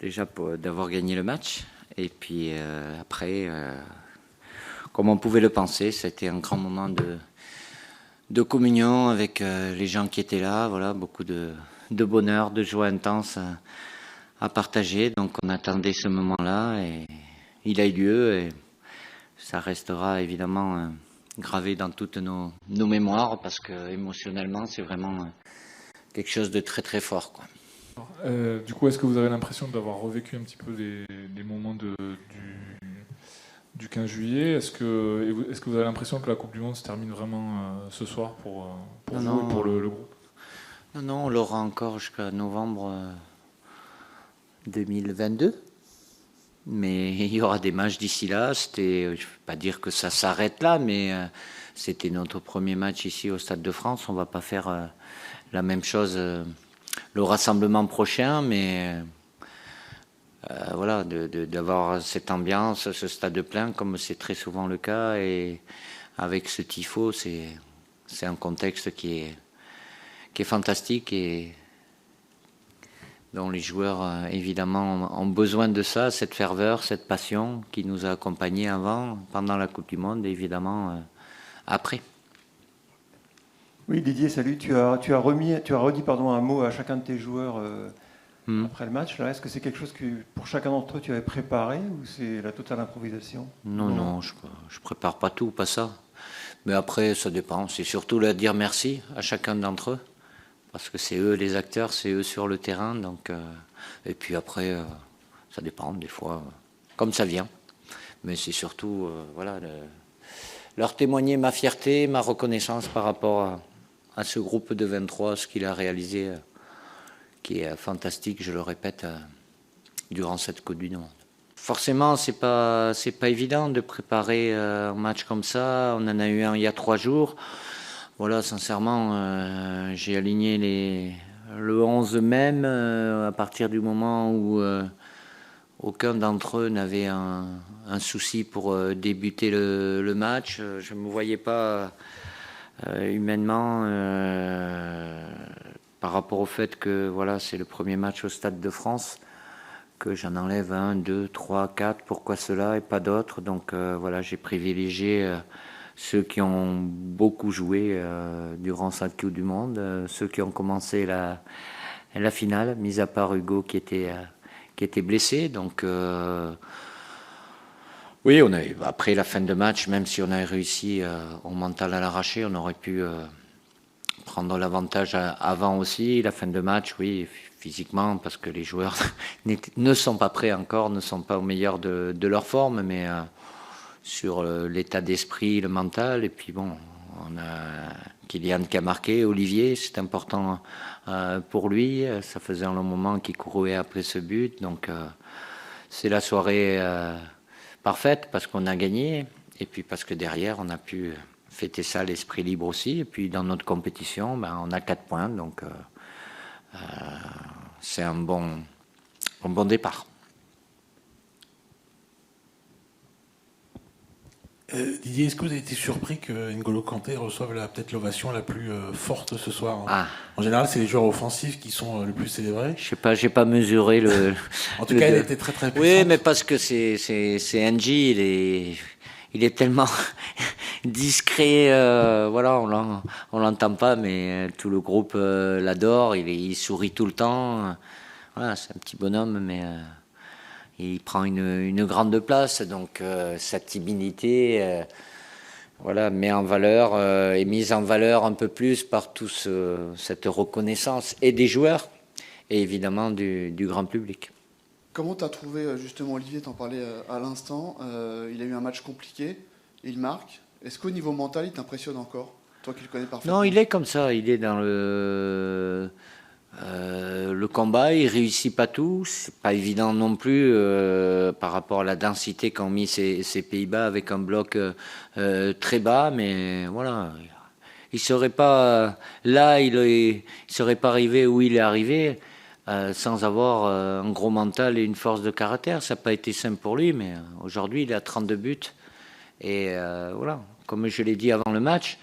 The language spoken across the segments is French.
déjà d'avoir gagné le match. Et puis après, comme on pouvait le penser, c'était un grand moment de communion avec les gens qui étaient là. Voilà, beaucoup de bonheur, de joie intense à partager. Donc on attendait ce moment-là et il a eu lieu et ça restera évidemment gravé dans toutes nos mémoires parce que émotionnellement c'est vraiment quelque chose de très très fort, quoi. Du coup, est-ce que vous avez l'impression d'avoir revécu un petit peu les moments du 15 juillet? Est-ce que vous avez l'impression que la Coupe du Monde se termine vraiment ce soir pour vous et pour le groupe? Non, on l'aura encore jusqu'à novembre 2022. Mais il y aura des matchs d'ici là. Je ne vais pas dire que ça s'arrête là, mais c'était notre premier match ici au Stade de France. On ne va pas faire la même chose le rassemblement prochain, mais voilà, d'avoir cette ambiance, ce stade plein, comme c'est très souvent le cas, et avec ce tifo, c'est un contexte qui est fantastique et dont les joueurs, évidemment, ont besoin de ça, cette ferveur, cette passion qui nous a accompagnés avant, pendant la Coupe du Monde et évidemment après. Oui, Didier, salut. Tu as redit un mot à chacun de tes joueurs après le match. Est-ce que c'est quelque chose que pour chacun d'entre eux tu avais préparé ou c'est la totale improvisation? Non, je prépare pas tout, pas ça. Mais après, ça dépend. C'est surtout de dire merci à chacun d'entre eux. Parce que c'est eux les acteurs, c'est eux sur le terrain. Donc, et puis après, ça dépend des fois, comme ça vient. Mais c'est surtout voilà, leur témoigner ma fierté, ma reconnaissance par rapport à ce groupe de 23, ce qu'il a réalisé, qui est fantastique, je le répète, durant cette Coupe du Monde. Forcément, c'est pas évident de préparer un match comme ça. On en a eu un il y a 3 jours. Voilà, sincèrement, j'ai aligné le 11 même à partir du moment où aucun d'entre eux n'avait un souci pour débuter le match. Je ne me voyais pas humainement par rapport au fait que voilà, c'est le premier match au Stade de France, que j'en enlève 1, 2, 3, 4. Pourquoi cela et pas d'autres? Donc voilà, j'ai privilégié ceux qui ont beaucoup joué durant cette Coupe du Monde, ceux qui ont commencé la finale, mis à part Hugo qui était blessé. Donc oui, après la fin de match, même si on a réussi au mental à l'arracher, on aurait pu prendre l'avantage avant aussi. La fin de match, oui, physiquement, parce que les joueurs ne sont pas prêts encore, ne sont pas au meilleur de leur forme, mais sur l'état d'esprit, le mental. Et puis bon, on a Kylian qui a marqué, Olivier, c'est important pour lui. Ça faisait un long moment qu'il courait après ce but. Donc c'est la soirée parfaite parce qu'on a gagné. Et puis parce que derrière, on a pu fêter ça l'esprit libre aussi. Et puis dans notre compétition, on a 4 points. Donc c'est un bon départ. Didier, est-ce que vous avez été surpris que N'Golo Kanté reçoive peut-être l'ovation la plus forte ce soir? En général, c'est les joueurs offensifs qui sont le plus célébrés. Je sais pas, j'ai pas mesuré le. En tout cas, il était très très puissant. Oui, mais parce que c'est NG, il est tellement discret. Voilà, on l'entend pas, mais tout le groupe l'adore. Il sourit tout le temps. Voilà, c'est un petit bonhomme, mais. Il prend une grande place, donc sa timidité voilà, est mise en valeur un peu plus par toute cette reconnaissance et des joueurs et évidemment du grand public. Comment tu as trouvé justement Olivier, t'en parlais à l'instant, il a eu un match compliqué, il marque. Est-ce qu'au niveau mental il t'impressionne encore, toi qui le connais parfaitement? Non, il est comme ça, il est dans le combat, il réussit pas tout, c'est pas évident non plus par rapport à la densité qu'ont mis ces Pays-Bas avec un bloc très bas, mais voilà, il serait pas là, il serait pas arrivé où il est arrivé sans avoir un gros mental et une force de caractère. Ça n'a pas été simple pour lui, mais aujourd'hui il a 32 buts et voilà, comme je l'ai dit avant le match.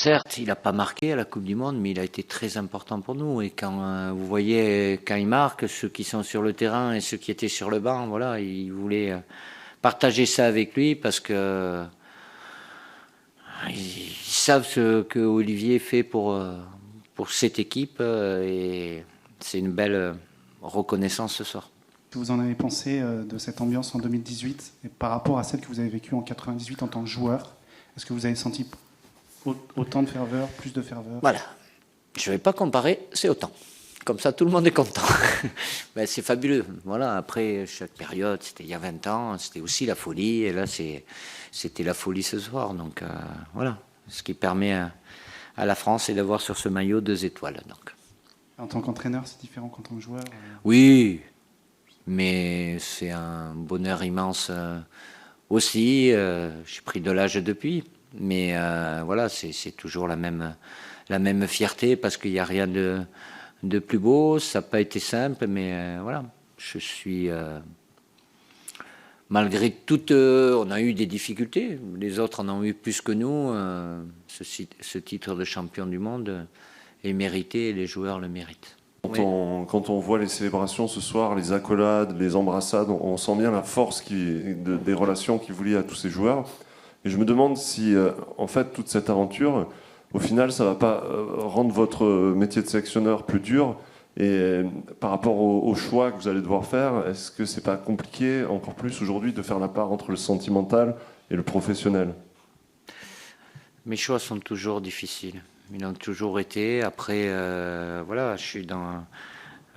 certes, il n'a pas marqué à la Coupe du Monde, mais il a été très important pour nous. Et quand vous voyez, quand il marque, ceux qui sont sur le terrain et ceux qui étaient sur le banc, voilà, il voulait partager ça avec lui parce que ils savent ce que Olivier fait pour cette équipe et c'est une belle reconnaissance ce soir. Que vous en avez pensé de cette ambiance en 2018 et par rapport à celle que vous avez vécue en 98 en tant que joueur? Est-ce que vous avez senti autant de ferveur, plus de ferveur? Voilà. Je ne vais pas comparer, c'est autant. Comme ça, tout le monde est content. Ben, c'est fabuleux. Voilà. Après, chaque période, c'était il y a 20 ans, c'était aussi la folie. Et là, c'était la folie ce soir. Donc, voilà. Ce qui permet à la France, c'est d'avoir sur ce maillot 2 étoiles. Donc. En tant qu'entraîneur, c'est différent qu'en tant que joueur? Oui, mais c'est un bonheur immense aussi. J'ai pris de l'âge depuis. Mais voilà, c'est toujours la même fierté parce qu'il n'y a rien de plus beau. Ça n'a pas été simple, mais voilà, je suis... malgré tout, on a eu des difficultés. Les autres en ont eu plus que nous. Ce titre de champion du monde est mérité et les joueurs le méritent. Quand on voit les célébrations ce soir, les accolades, les embrassades, on sent bien la force des relations qui vous lient à tous ces joueurs. Et je me demande si, en fait, toute cette aventure, au final, ça ne va pas rendre votre métier de sélectionneur plus dur. Et par rapport au choix que vous allez devoir faire, est-ce que c'est pas compliqué, encore plus aujourd'hui, de faire la part entre le sentimental et le professionnel? Mes choix sont toujours difficiles. Ils ont toujours été. Après, voilà, je suis dans...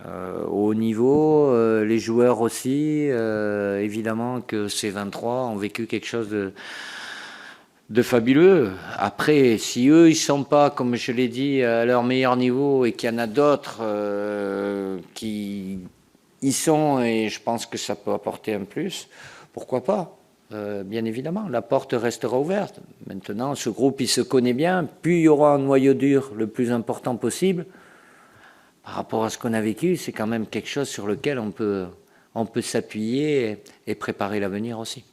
au haut niveau, les joueurs aussi, évidemment que ces 23 ont vécu quelque chose de fabuleux. Après, si eux, ils sont pas, comme je l'ai dit, à leur meilleur niveau et qu'il y en a d'autres qui y sont, et je pense que ça peut apporter un plus, pourquoi pas? Bien évidemment, la porte restera ouverte. Maintenant, ce groupe, il se connaît bien. Plus il y aura un noyau dur le plus important possible, par rapport à ce qu'on a vécu, c'est quand même quelque chose sur lequel on peut s'appuyer et préparer l'avenir aussi.